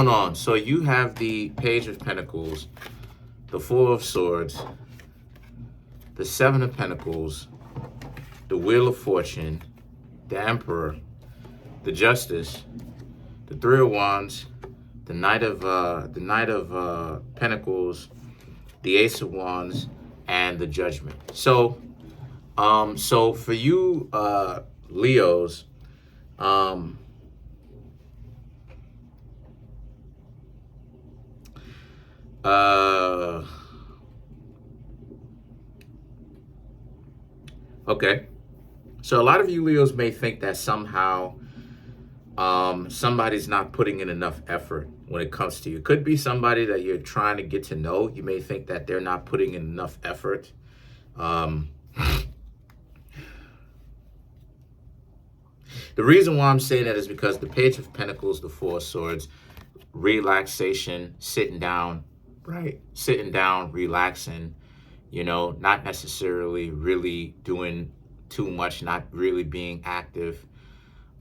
Hold on. So you have the Page of Pentacles, the Four of Swords, the Seven of Pentacles, the Wheel of Fortune, the Emperor, the Justice, the Three of Wands, the Knight of Pentacles, the Ace of Wands, and the Judgment. So, so for you, Leos, okay. So a lot of you Leos may think that somehow somebody's not putting in enough effort when it comes to you. It could be somebody that you're trying to get to know. You may think that they're not putting in enough effort. The reason why I'm saying that is because the Page of Pentacles, the Four of Swords, relaxation, sitting down, right? Sitting down, relaxing, you know, not necessarily really doing too much, not really being active.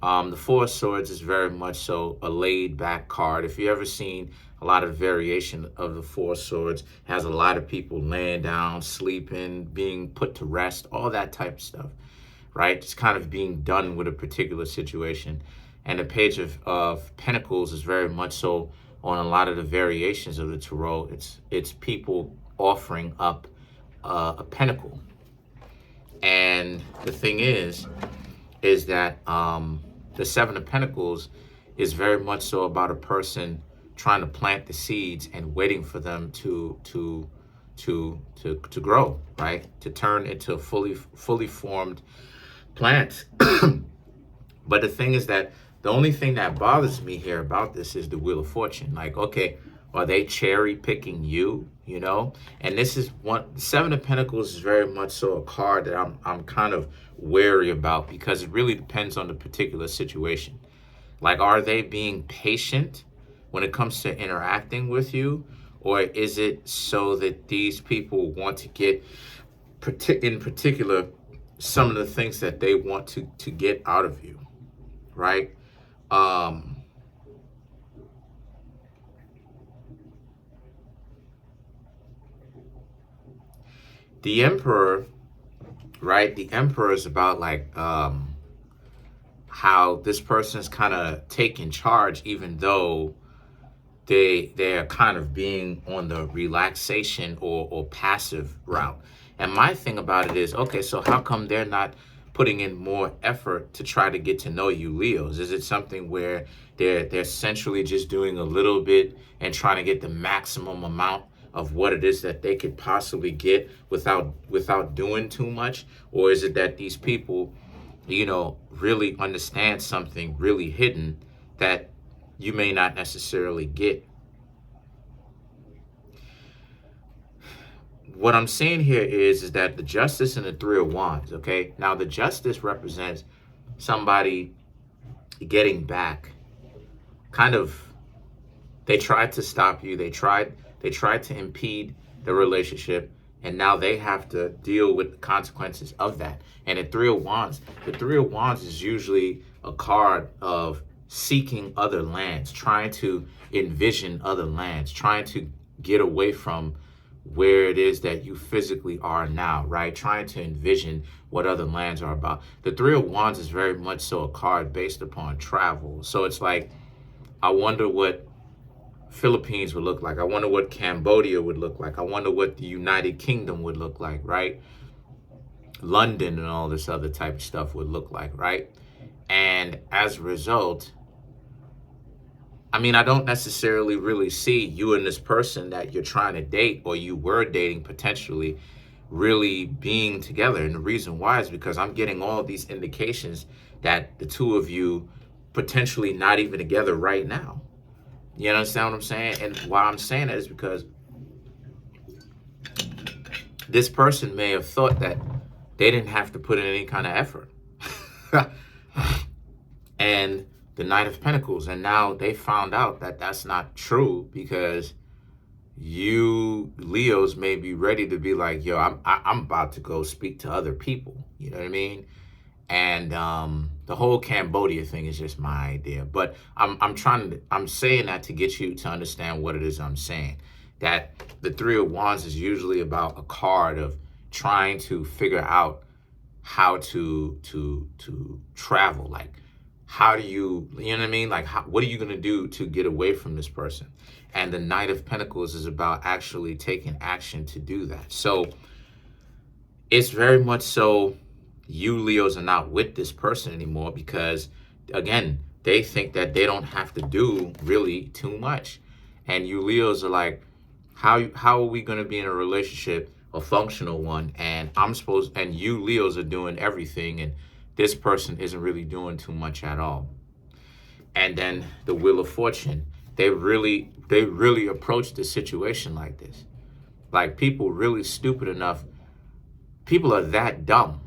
The Four of Swords is very much so a laid back card. If you ever seen a lot of variation of the Four of Swords, has a lot of people laying down, sleeping, being put to rest, all that type of stuff, right? Just kind of being done with a particular situation. And the Page of Pentacles is very much so on a lot of the variations of the tarot. It's people offering up a pentacle. And the thing is that the Seven of Pentacles is very much so about a person trying to plant the seeds and waiting for them to grow, right? To turn into a fully formed plant. But the thing is that the only thing that bothers me here about this is the Wheel of Fortune. Like, okay, are they cherry picking you? You know, and this is one. Seven of Pentacles is very much so a card that I'm kind of wary about, because it really depends on the particular situation. Like, are they being patient when it comes to interacting with you, or is it so that these people want to get, in particular, some of the things that they want to get out of you, right? The Emperor, right? The Emperor is about like how this person is kind of taking charge, even though they're kind of being on the relaxation or passive route. And my thing about it is, okay, so how come they're not putting in more effort to try to get to know you, Leos? Is it something where they're essentially just doing a little bit and trying to get the maximum amount of what it is that they could possibly get without doing too much? Or is it that these people, you know, really understand something really hidden that you may not necessarily get? What I'm saying here is that the Justice and the Three of Wands, okay? Now, the Justice represents somebody getting back. Kind of, they tried to stop you. They tried to impede the relationship, and now they have to deal with the consequences of that. And the Three of Wands is usually a card of seeking other lands, trying to envision other lands, trying to get away from where it is that you physically are now, right? Trying to envision what other lands are about. The Three of Wands is very much so a card based upon travel. So it's like, I wonder what Philippines would look like. I wonder what Cambodia would look like. I wonder what the United Kingdom would look like, right? London and all this other type of stuff would look like, right? And as a result, I mean, I don't necessarily really see you and this person that you're trying to date, or you were dating potentially, really being together. And the reason why is because I'm getting all these indications that the two of you potentially not even together right now. You understand what I'm saying? And why I'm saying that is because this person may have thought that they didn't have to put in any kind of effort. And the Knight of Pentacles, and now they found out that that's not true, because you Leos may be ready to be like, yo, I'm about to go speak to other people. You know what I mean? And the whole Cambodia thing is just my idea. But I'm saying that to get you to understand what it is I'm saying. That the Three of Wands is usually about a card of trying to figure out how to travel. Like, how do you know what I mean? Like, what are you going to do to get away from this person? And the Knight of Pentacles is about actually taking action to do that. So it's very much so you Leos are not with this person anymore because, again, they think that they don't have to do really too much. And you Leos are like, how are we going to be in a relationship, a functional one, and and you Leos are doing everything, and this person isn't really doing too much at all. And then the Wheel of Fortune, they really approach the situation like this. Like, people really stupid enough, people are that dumb.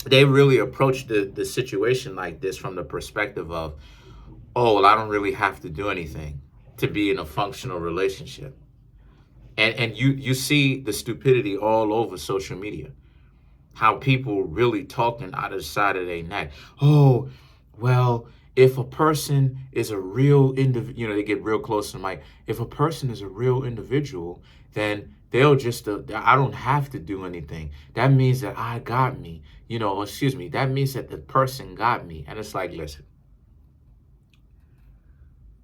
They really approach the situation like this from the perspective of, oh, well, I don't really have to do anything to be in a functional relationship. And you see the stupidity all over social media. How people really talking out of the side of their neck. Oh, well, if a person is a real individual, they get real close to the mic. If a person is a real individual, then they'll just, I don't have to do anything. That means that I got me, that means that the person got me. And it's like, listen,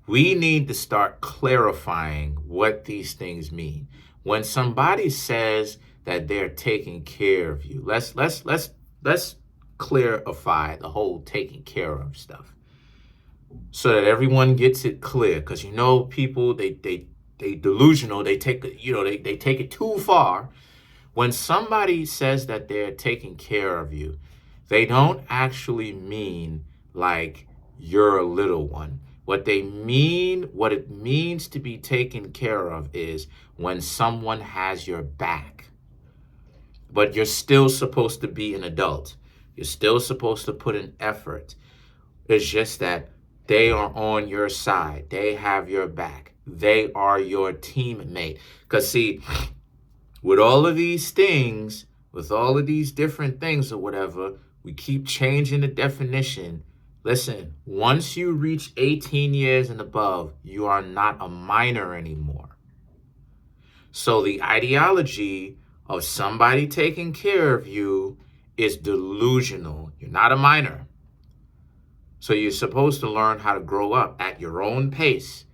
we need to start clarifying what these things mean. When somebody says that they're taking care of you, let's clarify the whole taking care of stuff so that everyone gets it clear. Because people, they delusional, they take they take it too far. When somebody says that they're taking care of you, they don't actually mean like you're a little one. What it means to be taken care of is when someone has your back. But you're still supposed to be an adult. You're still supposed to put in effort. It's just that they are on your side. They have your back. They are your teammate. Because see, with all of these things, with all of these different things or whatever, we keep changing the definition. Listen, once you reach 18 years and above, you are not a minor anymore. So the ideology of somebody taking care of you is delusional. You're not a minor. So you're supposed to learn how to grow up at your own pace.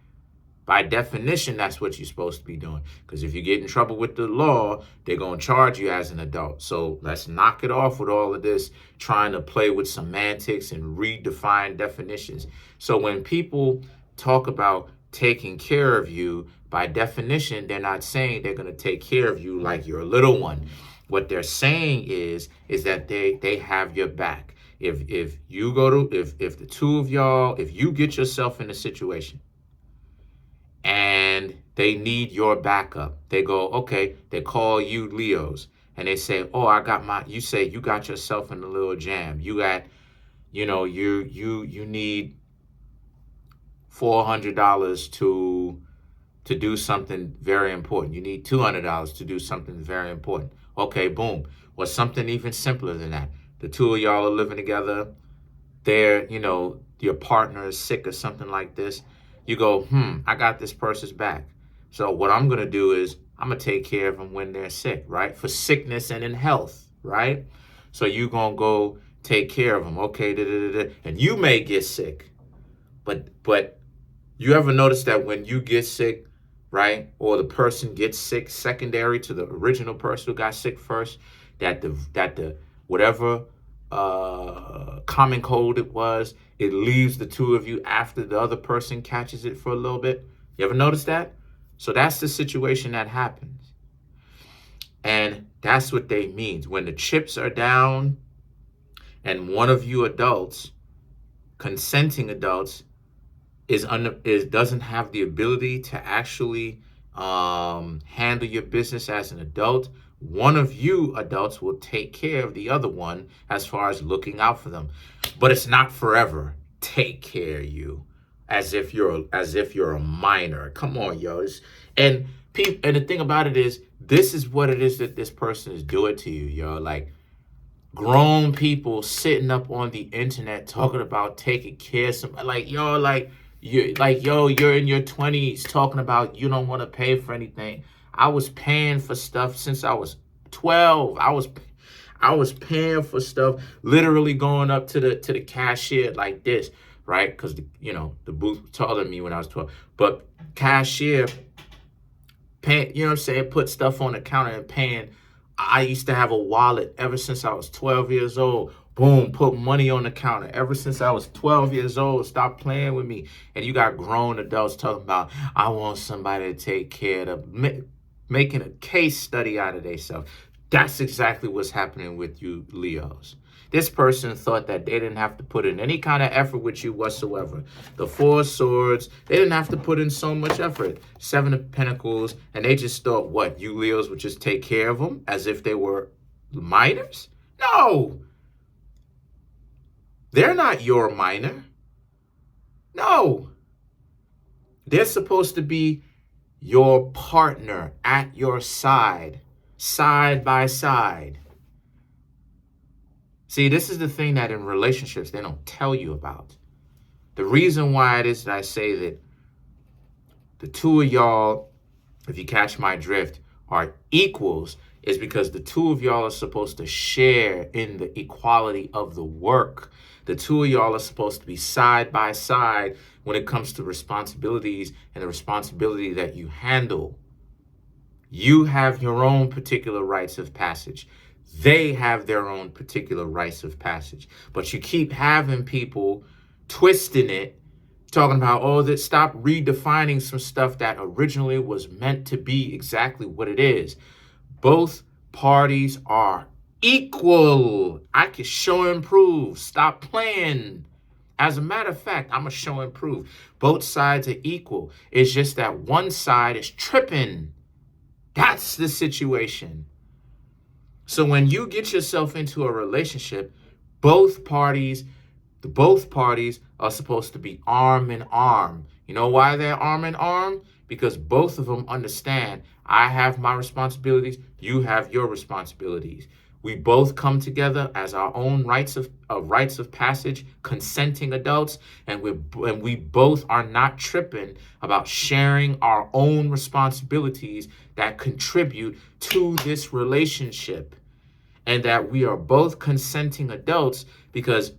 By definition, that's what you're supposed to be doing. Because if you get in trouble with the law, they're going to charge you as an adult. So let's knock it off with all of this, trying to play with semantics and redefine definitions. So when people talk about taking care of you, by definition, they're not saying they're going to take care of you like you're a little one. What they're saying is that they have your back. If the two of y'all, if you get yourself in a situation and they need your backup, they go, okay, they call you Leos and they say, oh, you say you got yourself in a little jam. You got, you need $400 to do something very important. You need $200 to do something very important. Okay, boom. Or something even simpler than that. The two of y'all are living together. They're, your partner is sick or something like this. You go, I got this person's back. So what I'm going to do is I'm going to take care of them when they're sick, right? For sickness and in health, right? So you're going to go take care of them. Okay, and you may get sick. But you ever notice that when you get sick, right, or the person gets sick secondary to the original person who got sick first, that the whatever common cold it was, it leaves the two of you after the other person catches it for a little bit? You ever notice that? So that's the situation that happens. And that's what they mean. When the chips are down and one of you adults, consenting adults, doesn't have the ability to actually handle your business as an adult, one of you adults will take care of the other one as far as looking out for them. But it's not forever. Take care of you as if you're a minor. Come on, yo. And the thing about it is, this is what it is that this person is doing to you, yo. Like, Grown people sitting up on the internet talking about taking care of somebody. You're in your 20s talking about you don't want to pay for anything. I was paying for stuff since I was 12. I was paying for stuff, literally going up to the cashier like this, right? Because the booth was taller than me when I was 12. But cashier paying, you know what I'm saying, put stuff on the counter and paying. I used to have a wallet ever since I was 12 years old. Boom, put money on the counter. Ever since I was 12 years old, stop playing with me. And you got grown adults talking about, I want somebody to take care of making a case study out of themselves. That's exactly what's happening with you Leos. This person thought that they didn't have to put in any kind of effort with you whatsoever. The Four of Swords, they didn't have to put in so much effort. Seven of Pentacles, and they just thought, what, you Leos would just take care of them as if they were minors? No. They're not your minor. No. They're supposed to be your partner at your side by side. See, this is the thing that in relationships they don't tell you about. The reason why it is that I say that the two of y'all, if you catch my drift, are equals is because the two of y'all are supposed to share in the equality of the work. The two of y'all are supposed to be side by side when it comes to responsibilities and the responsibility that you handle. You have your own particular rites of passage. They have their own particular rites of passage. But you keep having people twisting it, talking about, oh, that stop redefining some stuff that originally was meant to be exactly what it is. Both parties are equal. I can show and prove. Stop playing. As a matter of fact, I'm going to show and prove. Both sides are equal. It's just that one side is tripping. That's the situation. So when you get yourself into a relationship, both parties are supposed to be arm in arm. You know why they're arm in arm? Because both of them understand, I have my responsibilities, you have your responsibilities. We both come together as our own rites of passage, consenting adults, and we both are not tripping about sharing our own responsibilities that contribute to this relationship. And that we are both consenting adults because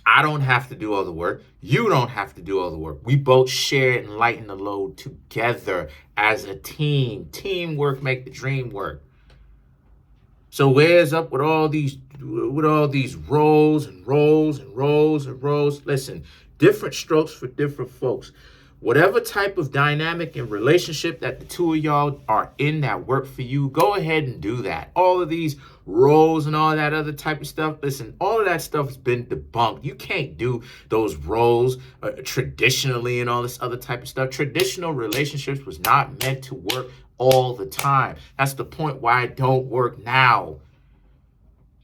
I don't have to do all the work. You don't have to do all the work. We both share and lighten the load together as a team. Teamwork make the dream work. So where's up with all these roles and roles and roles and roles? Listen, different strokes for different folks. Whatever type of dynamic and relationship that the two of y'all are in that work for you, go ahead and do that. All of these roles and all that other type of stuff, listen, all of that stuff has been debunked. You can't do those roles traditionally and all this other type of stuff. Traditional relationships was not meant to work all the time. That's the point why it don't work now.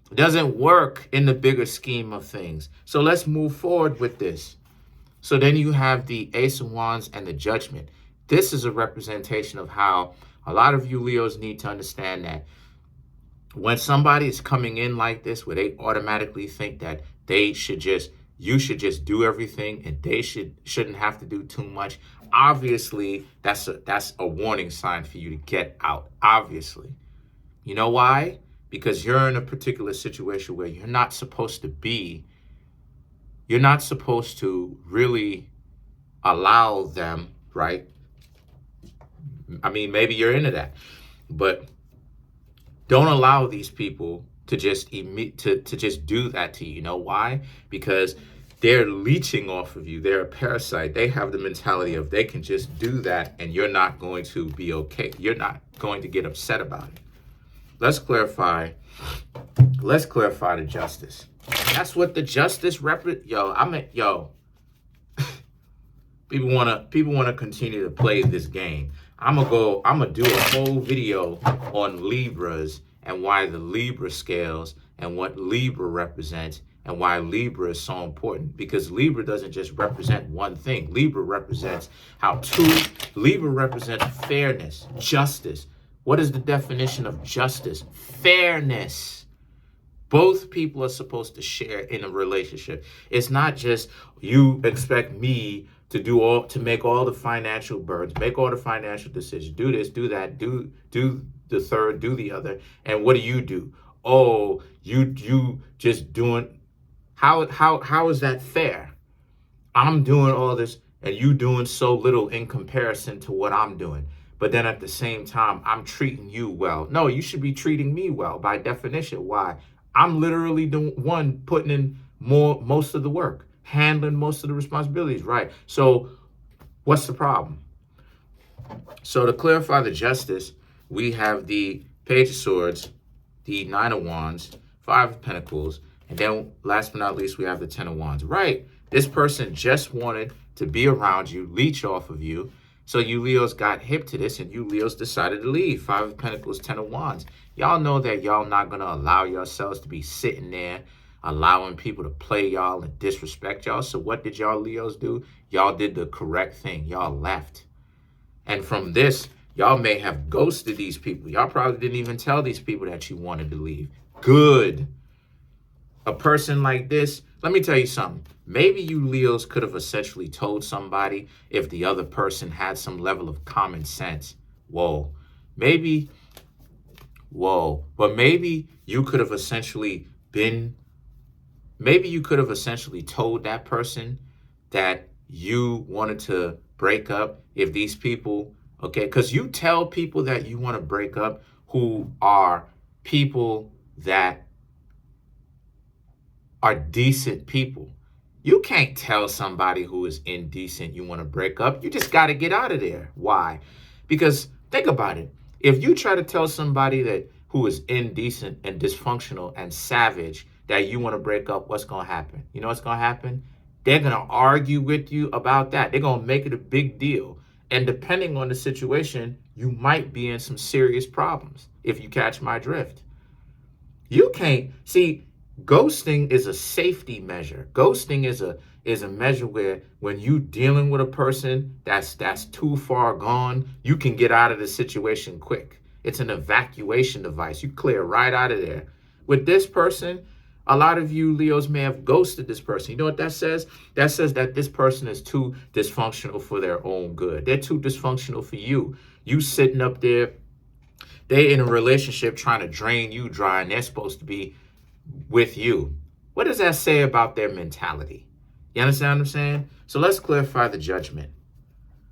It doesn't work in the bigger scheme of things. So let's move forward with this. So then you have the Ace of Wands and the Judgment. This is a representation of how a lot of you Leos need to understand that when somebody is coming in like this, where they automatically think that you should just do everything and they shouldn't have to do too much. Obviously, that's a warning sign for you to get out. Obviously. You know why? Because you're in a particular situation where you're not supposed to be. You're not supposed to really allow them, right? I mean, maybe you're into that, but don't allow these people to just just do that to you. You know why? Because they're leeching off of you. They're a parasite. They have the mentality of they can just do that and you're not going to be okay. You're not going to get upset about it. Let's clarify the justice. That's what the justice people wanna continue to play this game. I'm gonna do a whole video on Libras and why the Libra scales and what Libra represents and why Libra is so important. Because Libra doesn't just represent one thing. Libra represents Libra represents fairness, justice. What is the definition of justice? Fairness. Both people are supposed to share in a relationship. It's not just you expect me to make all the financial burdens, make all the financial decisions, do this, do that, do the third, do the other. And what do? Oh, you just doing how is that fair? I'm doing all this and you doing so little in comparison to what I'm doing. But then at the same time, I'm treating you well. No, you should be treating me well by definition. Why? I'm literally the one putting in most of the work, handling most of the responsibilities, right? So what's the problem? So to clarify the justice, we have the Page of Swords, the Nine of Wands, Five of Pentacles, and then last but not least, we have the Ten of Wands. Right, this person just wanted to be around you, leech off of you. So you Leos got hip to this and you Leos decided to leave. Five of Pentacles, Ten of Wands. Y'all know that y'all not going to allow yourselves to be sitting there, allowing people to play y'all and disrespect y'all. So what did y'all Leos do? Y'all did the correct thing. Y'all left. And from this, y'all may have ghosted these people. Y'all probably didn't even tell these people that you wanted to leave. Good. A person like this, let me tell you something. Maybe you Leos could have essentially told somebody if the other person had some level of common sense. But maybe you could have essentially told that person that you wanted to break up if these people, okay, because you tell people that you want to break up who are people that are decent people. You can't tell somebody who is indecent you want to break up. You just got to get out of there. Why? Because think about it. If you try to tell somebody that who is indecent and dysfunctional and savage that you want to break up, what's going to happen? You know what's going to happen? They're going to argue with you about that. They're going to make it a big deal. And depending on the situation, you might be in some serious problems, if you catch my drift. You can't see. Ghosting is a safety measure. Ghosting is a measure where when you dealing with a person that's too far gone, you can get out of the situation quick. It's an evacuation device. You clear right out of there. With this person, a lot of you Leos may have ghosted this person. You know what that says? That says that this person is too dysfunctional for their own good. They're too dysfunctional for you. You sitting up there, they in a relationship trying to drain you dry, and they're supposed to be with you. What does that say about their mentality? You understand what I'm saying? So let's clarify the judgment.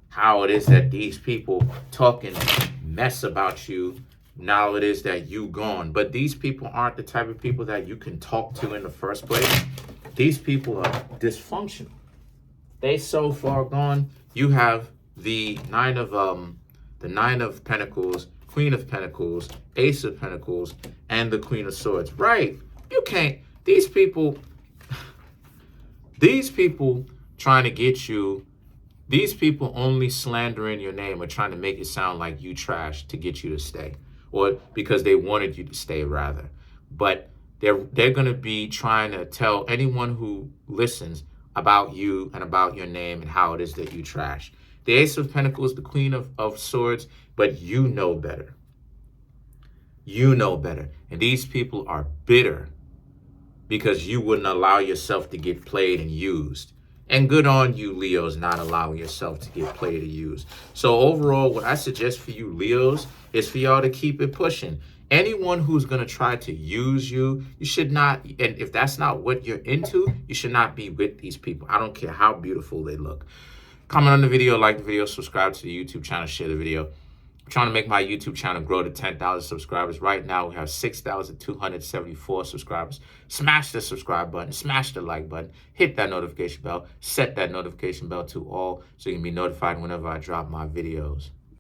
How it is that these people talking mess about you, now it is that you gone. But these people aren't the type of people that you can talk to in the first place. These people are dysfunctional. They so far gone. You have the Nine of Pentacles, Queen of Pentacles, Ace of Pentacles, and the Queen of Swords. Right. You can't, these people trying to get you, these people only slandering your name or trying to make it sound like you trash to get you to stay, or because they wanted you to stay rather. But they're going to be trying to tell anyone who listens about you and about your name and how it is that you trash. The Ace of Pentacles, the Queen of Swords, but you know better. You know better. And these people are bitter because you wouldn't allow yourself to get played and used. And good on you, Leos, not allowing yourself to get played or used. So overall, what I suggest for you, Leos, is for y'all to keep it pushing. Anyone who's going to try to use you, you should not, and if that's not what you're into, you should not be with these people. I don't care how beautiful they look. Comment on the video, like the video, subscribe to the YouTube channel, share the video. I'm trying to make my YouTube channel grow to 10,000 subscribers. Right now, we have 6,274 subscribers. Smash the subscribe button. Smash the like button. Hit that notification bell. Set that notification bell to all so you can be notified whenever I drop my videos.